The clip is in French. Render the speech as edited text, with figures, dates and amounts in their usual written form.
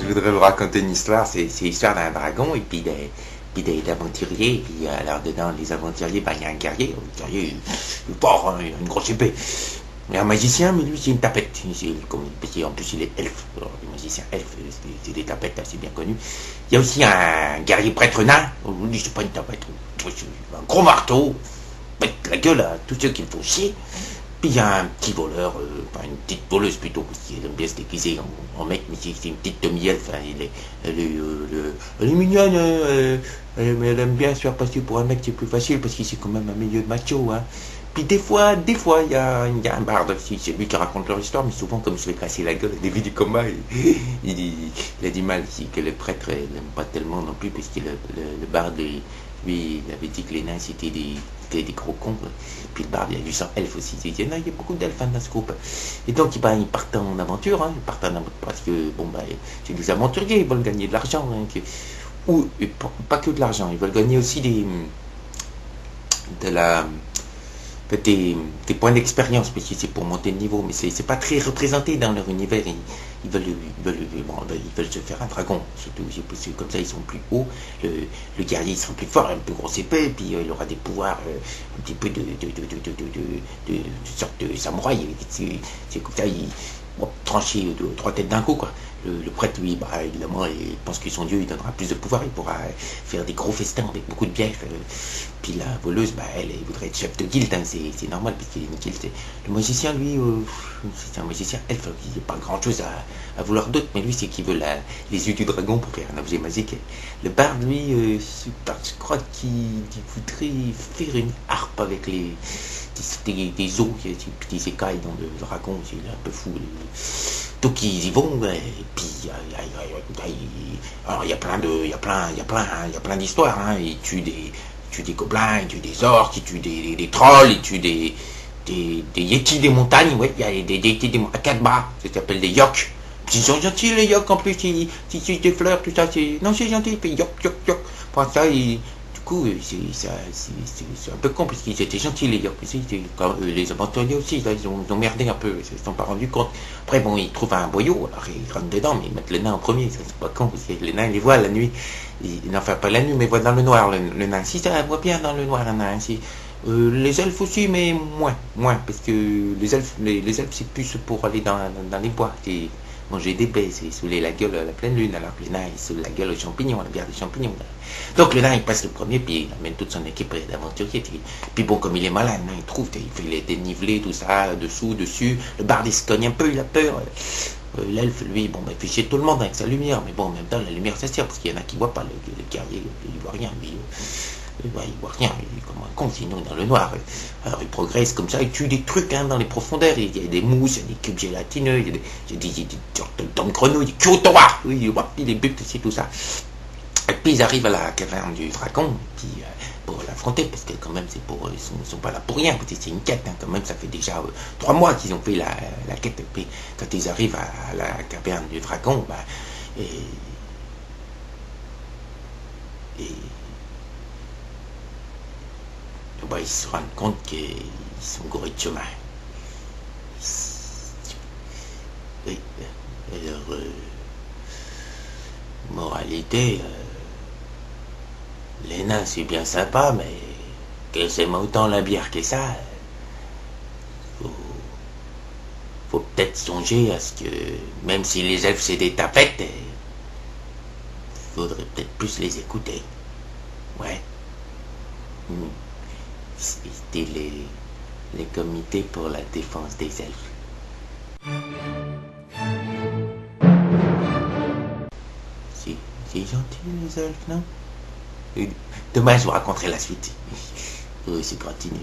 Je voudrais vous raconter une histoire. C'est l'histoire d'un dragon et puis des aventuriers. Et puis alors dedans, les aventuriers, il y a un guerrier. Le guerrier, il est fort, hein, il a une grosse épée. Il y a un magicien, mais lui, c'est une tapette. En plus, il est elfe. Alors, les magiciens elfes, c'est des tapettes assez bien connues. Il y a aussi un guerrier prêtre nain. Lui, c'est pas une tapette. Un gros marteau. Pète la gueule à tous ceux qui le font chier. Puis il y a un petit voleur, une petite voleuse plutôt, parce qu'il aime bien se déguiser en mec, mais c'est une petite demi-elfe. Hein, elle est mignonne, mais elle aime bien se faire passer pour un mec, c'est plus facile, parce qu'il c'est quand même un milieu de macho. Hein. Puis des fois, il y a un barde aussi, c'est lui qui raconte leur histoire, mais souvent, comme je vais casser la gueule au début du combat, il a du mal, que le prêtre n'aime pas tellement non plus, parce que le barde, lui, il avait dit que les nains, c'était des gros cons. Puis le barde, il y a du sang elfe aussi. Il dit, non, il y a beaucoup d'elfes dans ce groupe. Et donc, ils partent en aventure, hein, parce que, c'est des aventuriers, ils veulent gagner de l'argent. Hein, ou pas que de l'argent, ils veulent gagner aussi des points d'expérience, parce que c'est pour monter de niveau, mais c'est pas très représenté dans leur univers. Ils veulent se faire un dragon, surtout parce que comme ça ils sont plus hauts, le guerrier sera plus fort, un plus grosse épée, puis il aura des pouvoirs un petit peu de sorte de samouraï. C'est comme ça, il trancher trois têtes d'un coup, quoi. Le prêtre, lui, évidemment, il pense que son dieu, il donnera plus de pouvoir, il pourra faire des gros festins avec beaucoup de bière. Puis la voleuse, elle voudrait être chef de guilde, hein, c'est normal, parce qu'il est une guilde. Le magicien, lui, c'est un magicien elfe, il n'a pas grand-chose à vouloir d'autre, mais lui, c'est qu'il veut les yeux du dragon pour faire un objet magique. Le barde, lui, je crois qu'il voudrait faire une harpe avec des os, des écailles dans le dragon, c'est un peu fou. Donc ils y vont, et puis alors il y a plein d'histoires, hein. Ils tuent des gobelins, ils tuent des orques, ils tuent des trolls, ils tuent des yétis des montagnes, ouais, il y a des yétis à quatre bras, ça s'appelle des yoks. Ils sont gentils les yoks, en plus, ils tuent des fleurs, tout ça, non, c'est gentil, ils fait yok. Pour ça, du coup, c'est un peu con, parce qu'ils étaient gentils, les yoks. Les aventuriers aussi, là, ils ont merdé un peu, ils ne se sont pas rendus compte. Après, ils trouvent un boyau, alors ils rentrent dedans, mais ils mettent le nain en premier, ça c'est pas con, parce que les nains, ils les voient la nuit. Enfin, pas la nuit, mais ils voient dans le noir, le nain. Si, ça voit bien dans le noir, un nain, si. Les elfes aussi, mais moins, parce que les elfes, c'est plus pour aller dans les bois, c'est manger des baies, c'est saouler la gueule à la pleine lune, alors que les nains, ils saoulent la gueule aux champignons, à la bière des champignons. Donc le nain, il passe le premier, puis il amène toute son équipe d'aventuriers. Puis bon, comme il est malin, il trouve, il fait les dénivelés, tout ça, dessous, dessus. Le barde, il se cogne un peu, il a peur. L'elfe, lui, il fait chier tout le monde avec sa lumière, mais bon, en même temps, la lumière, ça sert, parce qu'il y en a qui ne voient pas, le guerrier, il voit rien, lui. Il voit rien, il est comme un con, sinon dans le noir. Alors il progresse comme ça, il tue des trucs, hein, dans les profondeurs, il y a des mousses, il y a des cubes gélatineux, il y a des sortes de grenouilles, des kyotoa, il les bute aussi, tout ça. Et puis ils arrivent à la caverne du dragon, puis, pour l'affronter, parce que quand même ils sont pas là pour rien, parce que c'est une quête, hein, quand même ça fait déjà 3 mois qu'ils ont fait la quête, et puis quand ils arrivent à la caverne du dragon, ils se rendent compte qu'ils sont gourés de chemin. Oui, alors, moralité, les nains c'est bien sympa, mais qu'ils aiment autant la bière que ça, faut peut-être songer à ce que, même si les elfes c'est des tapettes, faudrait peut-être plus les écouter. Ouais. C'était les comités pour la défense des elfes. C'est gentil les elfes, non? Demain je vous raconterai la suite. C'est continue.